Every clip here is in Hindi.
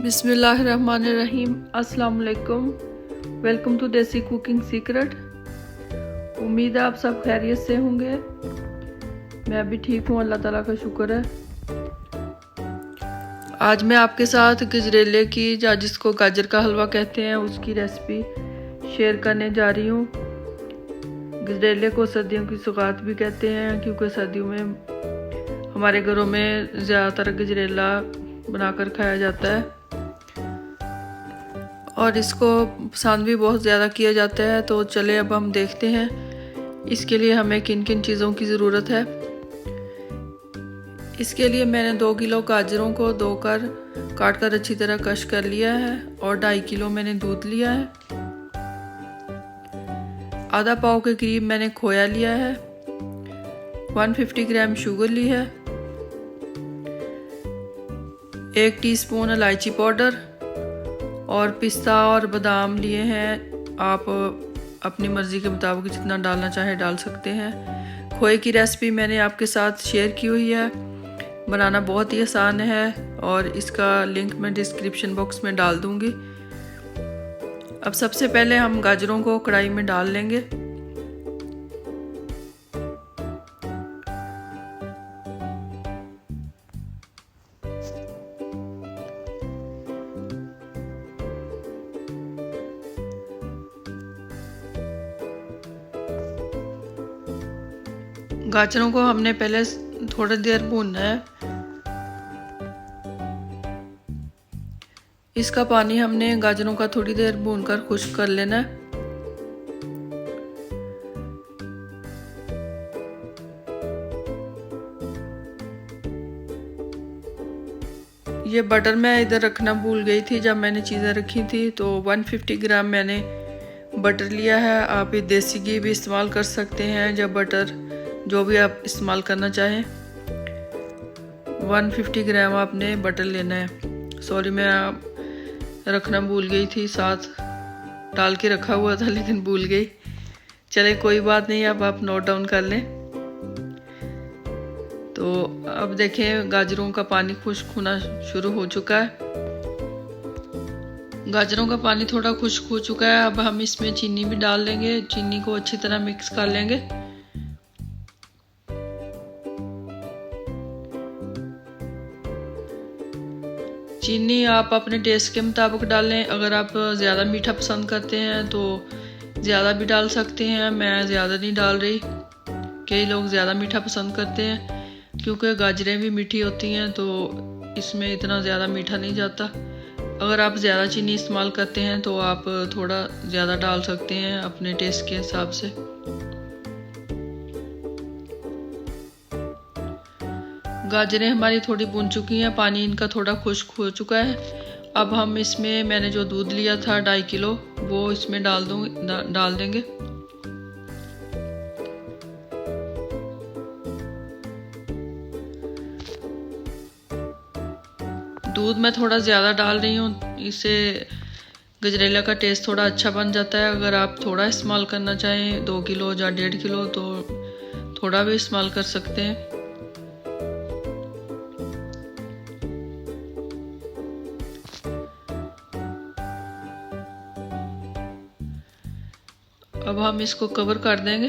बिस्मिल्लाहिर्रहमानिर्रहीम। अस्सलाम वालेकुम। वेलकम टू देसी कुकिंग सीक्रेट। उम्मीद है आप सब खैरियत से होंगे। मैं भी ठीक हूँ, अल्लाह ताला का शुक्र है। आज मैं आपके साथ गजरेले की, या जिसको गाजर का हलवा कहते हैं, उसकी रेसिपी शेयर करने जा रही हूँ। गजरेले को सर्दियों की सौगात भी कहते हैं, क्योंकि सर्दियों में हमारे घरों में ज़्यादातर गजरेला बनाकर खाया जाता है और इसको पसंद भी बहुत ज़्यादा किया जाता है। तो चले अब हम देखते हैं इसके लिए हमें किन किन चीज़ों की ज़रूरत है। इसके लिए मैंने 2 किलो गाजरों को धोकर काट कर अच्छी तरह कश कर लिया है और 2.5 किलो मैंने दूध लिया है। आधा पाव के करीब मैंने खोया लिया है। 150 ग्राम शुगर ली है। 1 टीस्पून इलायची पाउडर और पिस्ता और बादाम लिए हैं। आप अपनी मर्ज़ी के मुताबिक जितना डालना चाहे डाल सकते हैं। खोए की रेसिपी मैंने आपके साथ शेयर की हुई है। बनाना बहुत ही आसान है और इसका लिंक मैं डिस्क्रिप्शन बॉक्स में डाल दूंगी। अब सबसे पहले हम गाजरों को कढ़ाई में डाल लेंगे। गाजरों को हमने पहले थोड़ी देर भूनना है। इसका पानी हमने गाजरों का थोड़ी देर भूनकर खुश्क कर लेना है। ये बटर मैं इधर रखना भूल गई थी जब मैंने चीज़ें रखी थी। तो 150 ग्राम मैंने बटर लिया है। आप ये देसी घी भी इस्तेमाल कर सकते हैं, या बटर जो भी आप इस्तेमाल करना चाहें। 150 ग्राम आपने बटर लेना है। सॉरी, मैं रखना भूल गई थी, साथ डाल के रखा हुआ था लेकिन भूल गई। चले कोई बात नहीं, अब आप नोट डाउन कर लें। तो अब देखें गाजरों का पानी खुश्क होना शुरू हो चुका है। गाजरों का पानी थोड़ा खुश्क हो चुका है। अब हम इसमें चीनी भी डाल लेंगे। चीनी को अच्छी तरह मिक्स कर लेंगे। चीनी आप अपने टेस्ट के मुताबिक डालें। अगर आप ज़्यादा मीठा पसंद करते हैं तो ज़्यादा भी डाल सकते हैं। मैं ज़्यादा नहीं डाल रही। कई लोग ज़्यादा मीठा पसंद करते हैं क्योंकि गाजरें भी मीठी होती हैं, तो इसमें इतना ज़्यादा मीठा नहीं जाता। अगर आप ज़्यादा चीनी इस्तेमाल करते हैं तो आप थोड़ा ज़्यादा डाल सकते हैं अपने टेस्ट के हिसाब से। गाजरें हमारी थोड़ी भुन चुकी हैं, पानी इनका थोड़ा खुश्क हो चुका है। अब हम इसमें मैंने जो दूध लिया था 2.5 किलो, वो इसमें डाल देंगे। दूध मैं थोड़ा ज़्यादा डाल रही हूँ, इससे गजरेला का टेस्ट थोड़ा अच्छा बन जाता है। अगर आप थोड़ा इस्तेमाल करना चाहें 2 किलो या 1.5 किलो तो थोड़ा भी इस्तेमाल कर सकते हैं। अब हम इसको कवर कर देंगे।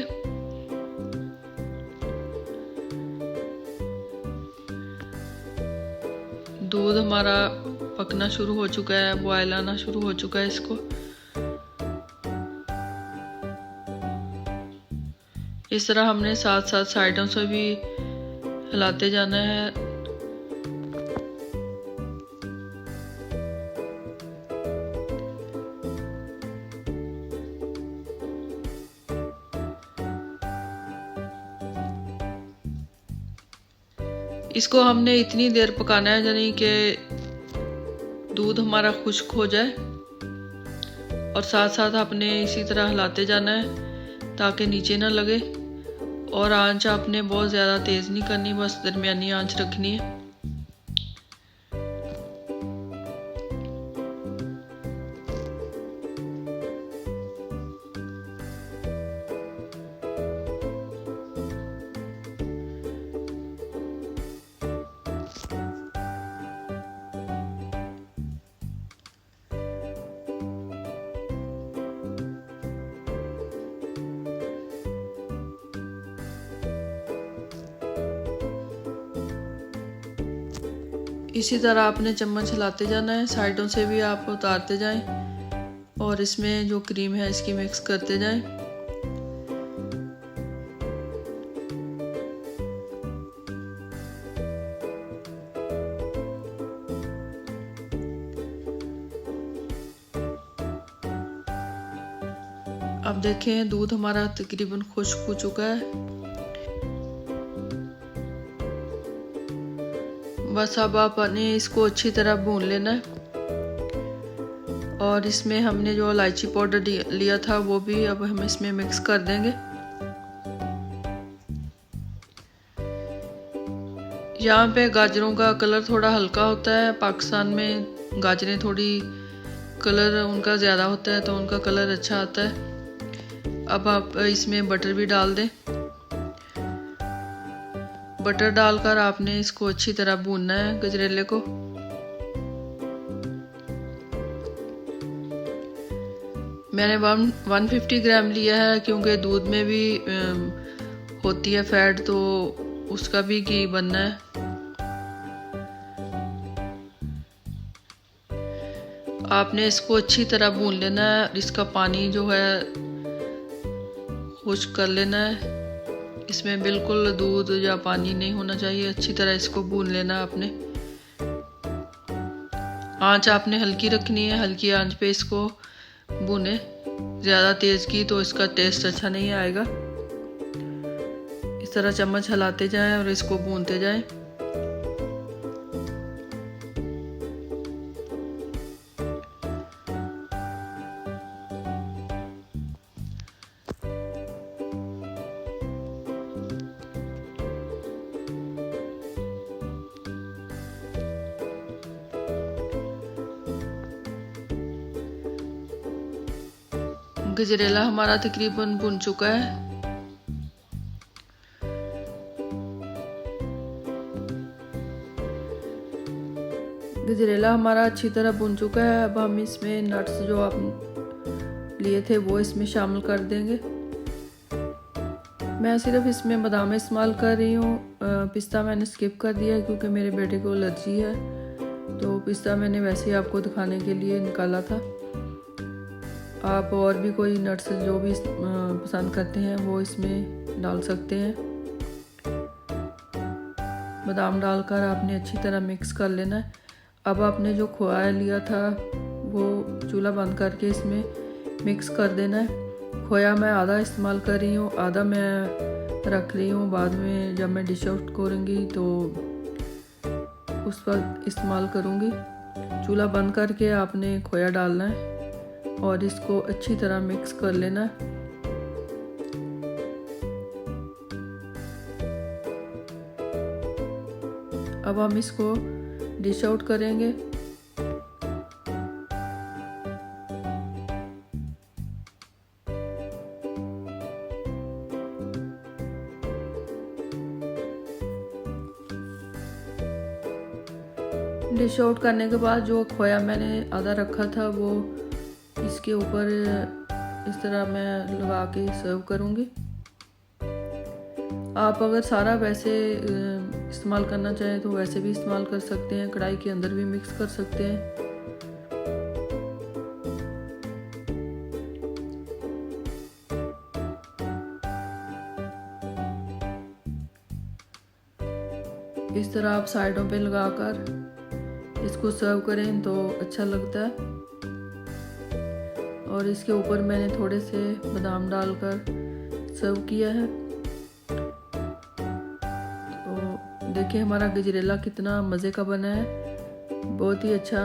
दूध हमारा पकना शुरू हो चुका है, बॉयल आना शुरू हो चुका है। इसको इस तरह हमने साथ साथ साइडों से भी हिलाते जाना है। इसको हमने इतनी देर पकाना है यानी कि दूध हमारा खुश्क हो जाए, और साथ साथ आपने इसी तरह हिलाते जाना है ताकि नीचे ना लगे। और आंच आपने बहुत ज़्यादा तेज़ नहीं करनी, बस दरमियानी आंच रखनी है। इसी तरह आपने चम्मच हिलाते जाना है, साइडों से भी आप उतारते जाएं और इसमें जो क्रीम है इसकी मिक्स करते जाएं। अब देखें दूध हमारा तकरीबन खुश्क हो चुका है। बस अब आपने इसको अच्छी तरह भून लेना है और इसमें हमने जो इलायची पाउडर लिया था वो भी अब हम इसमें मिक्स कर देंगे। यहाँ पे गाजरों का कलर थोड़ा हल्का होता है, पाकिस्तान में गाजरें थोड़ी कलर उनका ज़्यादा होता है तो उनका कलर अच्छा आता है। अब आप इसमें बटर भी डाल दें। बटर डालकर आपने इसको अच्छी तरह भूनना है गजरेले को। मैंने 150 ग्राम लिया है क्योंकि दूध में भी होती है फैट, तो उसका भी घी बनना है। आपने इसको अच्छी तरह भून लेना है, इसका पानी जो है खुश्क कर लेना है। इसमें बिल्कुल दूध या पानी नहीं होना चाहिए, अच्छी तरह इसको भून लेना है आपने। आंच आपने हल्की रखनी है, हल्की आंच पे इसको भूने। ज़्यादा तेज़ की तो इसका टेस्ट अच्छा नहीं आएगा। इस तरह चम्मच हिलाते जाएं और इसको भूनते जाएं। गजरेला हमारा तकरीबन भुन चुका है। गजरेला हमारा अच्छी तरह भुन चुका है। अब हम इसमें नट्स जो आप लिए थे वो इसमें शामिल कर देंगे। मैं सिर्फ इसमें बादाम इस्तेमाल कर रही हूँ, पिस्ता मैंने स्किप कर दिया है क्योंकि मेरे बेटे को एलर्जी है, तो पिस्ता मैंने वैसे ही आपको दिखाने के लिए निकाला था। आप और भी कोई नट्स जो भी पसंद करते हैं वो इसमें डाल सकते हैं। बादाम डालकर आपने अच्छी तरह मिक्स कर लेना है। अब आपने जो खोया लिया था वो चूल्हा बंद करके इसमें मिक्स कर देना है। खोया मैं आधा इस्तेमाल कर रही हूँ, आधा मैं रख रही हूँ, बाद में जब मैं डिश आउट करूँगी तो उस वक्त इस्तेमाल करूँगी। चूल्हा बंद करके आपने खोया डालना है और इसको अच्छी तरह मिक्स कर लेना। अब हम इसको डिश आउट करेंगे। डिश आउट करने के बाद जो खोया मैंने आधा रखा था वो इसके ऊपर इस तरह मैं लगा के सर्व करूँगी। आप अगर सारा वैसे इस्तेमाल करना चाहें तो वैसे भी इस्तेमाल कर सकते हैं, कढ़ाई के अंदर भी मिक्स कर सकते हैं। इस तरह आप साइडों पे लगाकर इसको सर्व करें तो अच्छा लगता है। और इसके ऊपर मैंने थोड़े से बादाम डालकर सर्व किया है। तो देखिए हमारा गजरेला कितना मज़े का बना है, बहुत ही अच्छा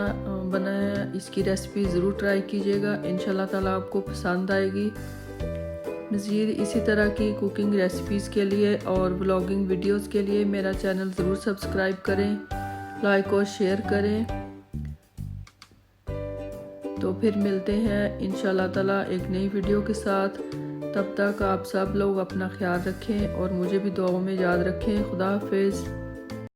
बना है। इसकी रेसिपी ज़रूर ट्राई कीजिएगा, इंशाल्लाह ताला आपको पसंद आएगी। मज़ीद इसी तरह की कुकिंग रेसिपीज़ के लिए और व्लॉगिंग वीडियोस के लिए मेरा चैनल ज़रूर सब्सक्राइब करें, लाइक और शेयर करें। तो फिर मिलते हैं इंशाल्लाह ताला एक नई वीडियो के साथ। तब तक आप सब लोग अपना ख्याल रखें और मुझे भी दुआओं में याद रखें। खुदा हाफिज़।